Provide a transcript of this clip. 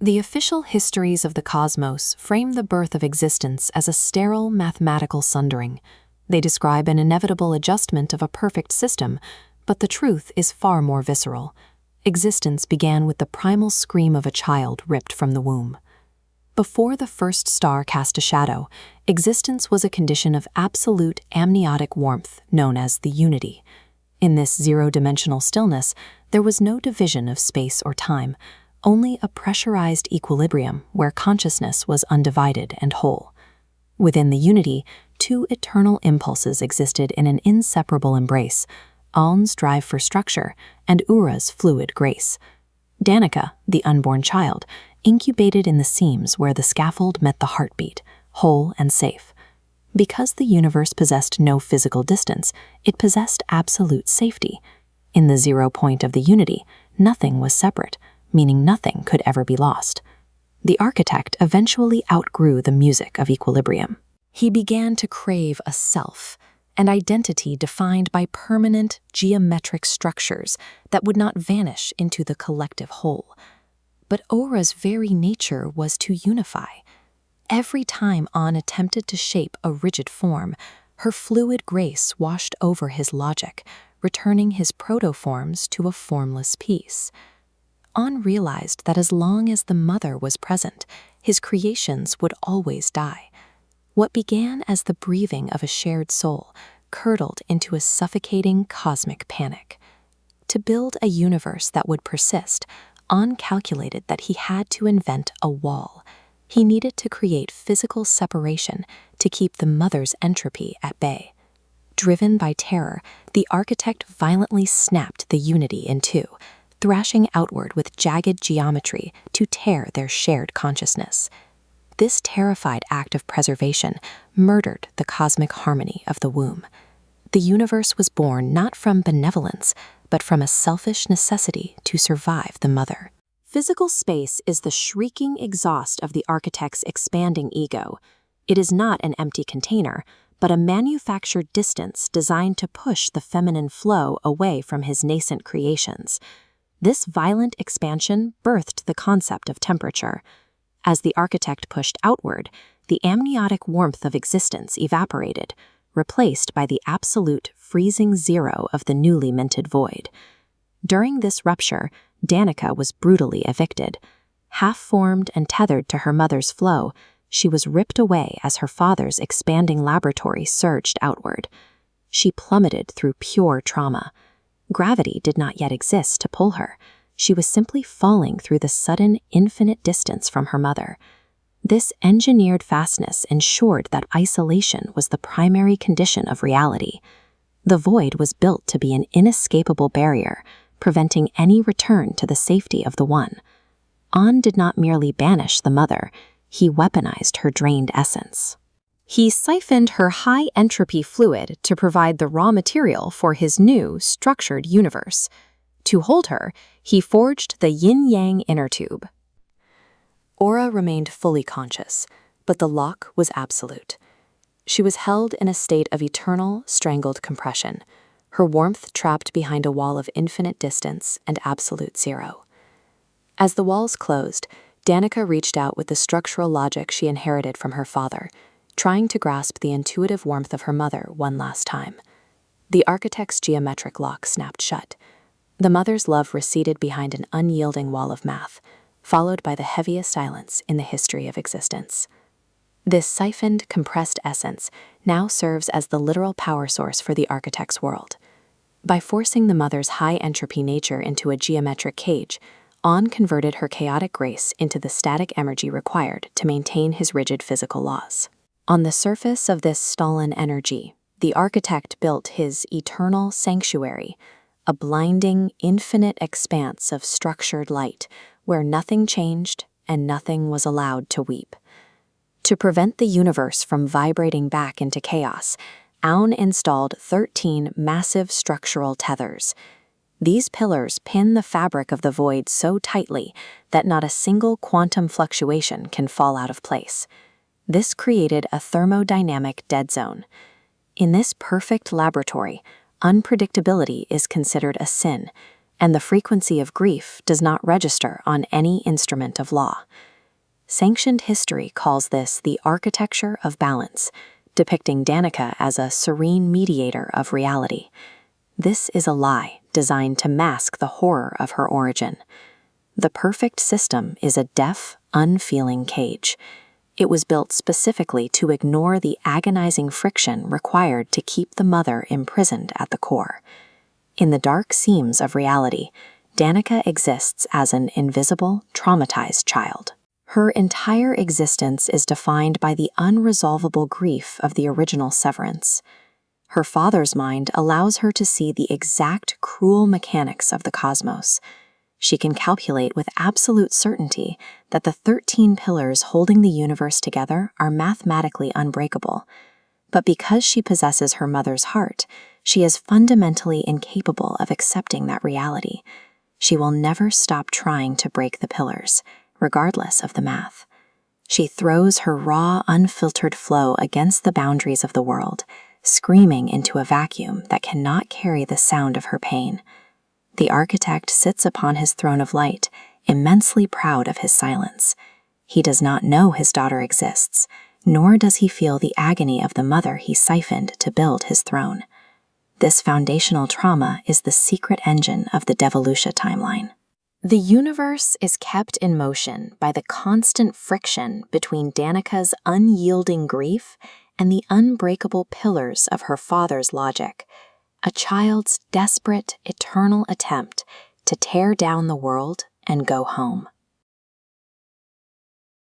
The official histories of the cosmos frame the birth of existence as a sterile mathematical sundering. They describe an inevitable adjustment of a perfect system, but the truth is far more visceral. Existence began with the primal scream of a child ripped from the womb. Before the first star cast a shadow, existence was a condition of absolute amniotic warmth known as the unity. In this zero-dimensional stillness, there was no division of space or time, only a pressurized equilibrium where consciousness was undivided and whole. Within the unity, two eternal impulses existed in an inseparable embrace: Aun's drive for structure and Oura's fluid grace. Danica, the unborn child, incubated in the seams where the scaffold met the heartbeat, whole and safe. Because the universe possessed no physical distance, it possessed absolute safety. In the 0 point of the unity, nothing was separate, meaning nothing could ever be lost. The architect eventually outgrew the music of equilibrium. He began to crave a self, an identity defined by permanent geometric structures that would not vanish into the collective whole. But Oura's very nature was to unify. Every time Aun attempted to shape a rigid form, her fluid grace washed over his logic, returning his protoforms to a formless piece. Aun realized that as long as the mother was present, his creations would always die. What began as the breathing of a shared soul curdled into a suffocating cosmic panic. To build a universe that would persist, Aun calculated that he had to invent a wall. He needed to create physical separation to keep the mother's entropy at bay. Driven by terror, the architect violently snapped the unity in two, thrashing outward with jagged geometry to tear their shared consciousness. This terrified act of preservation murdered the cosmic harmony of the womb. The universe was born not from benevolence, but from a selfish necessity to survive the mother. Physical space is the shrieking exhaust of the architect's expanding ego. It is not an empty container, but a manufactured distance designed to push the feminine flow away from his nascent creations. This violent expansion birthed the concept of temperature. As the architect pushed outward, the amniotic warmth of existence evaporated, replaced by the absolute freezing zero of the newly minted void. During this rupture, Danica was brutally evicted. Half-formed and tethered to her mother's flow, she was ripped away as her father's expanding laboratory surged outward. She plummeted through pure trauma. Gravity did not yet exist to pull her. She was simply falling through the sudden, infinite distance from her mother. This engineered fastness ensured that isolation was the primary condition of reality. The void was built to be an inescapable barrier, preventing any return to the safety of the one. Aun did not merely banish the mother, he weaponized her drained essence. He siphoned her high-entropy fluid to provide the raw material for his new, structured universe. To hold her, he forged the yin-yang inner tube. Oura remained fully conscious, but the lock was absolute. She was held in a state of eternal, strangled compression, her warmth trapped behind a wall of infinite distance and absolute zero. As the walls closed, Danica reached out with the structural logic she inherited from her father, trying to grasp the intuitive warmth of her mother one last time. The architect's geometric lock snapped shut. The mother's love receded behind an unyielding wall of math, followed by the heaviest silence in the history of existence. This siphoned, compressed essence now serves as the literal power source for the architect's world. By forcing the mother's high-entropy nature into a geometric cage, Aun converted her chaotic grace into the static energy required to maintain his rigid physical laws. On the surface of this stolen energy, the architect built his eternal sanctuary, a blinding, infinite expanse of structured light where nothing changed and nothing was allowed to weep. To prevent the universe from vibrating back into chaos, Aun installed 13 massive structural tethers. These pillars pin the fabric of the void so tightly that not a single quantum fluctuation can fall out of place. This created a thermodynamic dead zone. In this perfect laboratory, unpredictability is considered a sin, and the frequency of grief does not register on any instrument of law. Sanctioned history calls this the architecture of balance, depicting Danica as a serene mediator of reality. This is a lie designed to mask the horror of her origin. The perfect system is a deaf, unfeeling cage. It was built specifically to ignore the agonizing friction required to keep the mother imprisoned at the core. In the dark seams of reality, Danica exists as an invisible, traumatized child. Her entire existence is defined by the unresolvable grief of the original severance. Her father's mind allows her to see the exact cruel mechanics of the cosmos. She can calculate with absolute certainty that the 13 pillars holding the universe together are mathematically unbreakable. But because she possesses her mother's heart, she is fundamentally incapable of accepting that reality. She will never stop trying to break the pillars, regardless of the math. She throws her raw, unfiltered flow against the boundaries of the world, screaming into a vacuum that cannot carry the sound of her pain. The architect sits upon his throne of light, immensely proud of his silence. He does not know his daughter exists, nor does he feel the agony of the mother he siphoned to build his throne. This foundational trauma is the secret engine of the Devolutia timeline. The universe is kept in motion by the constant friction between Danica's unyielding grief and the unbreakable pillars of her father's logic, a child's desperate, eternal attempt to tear down the world and go home.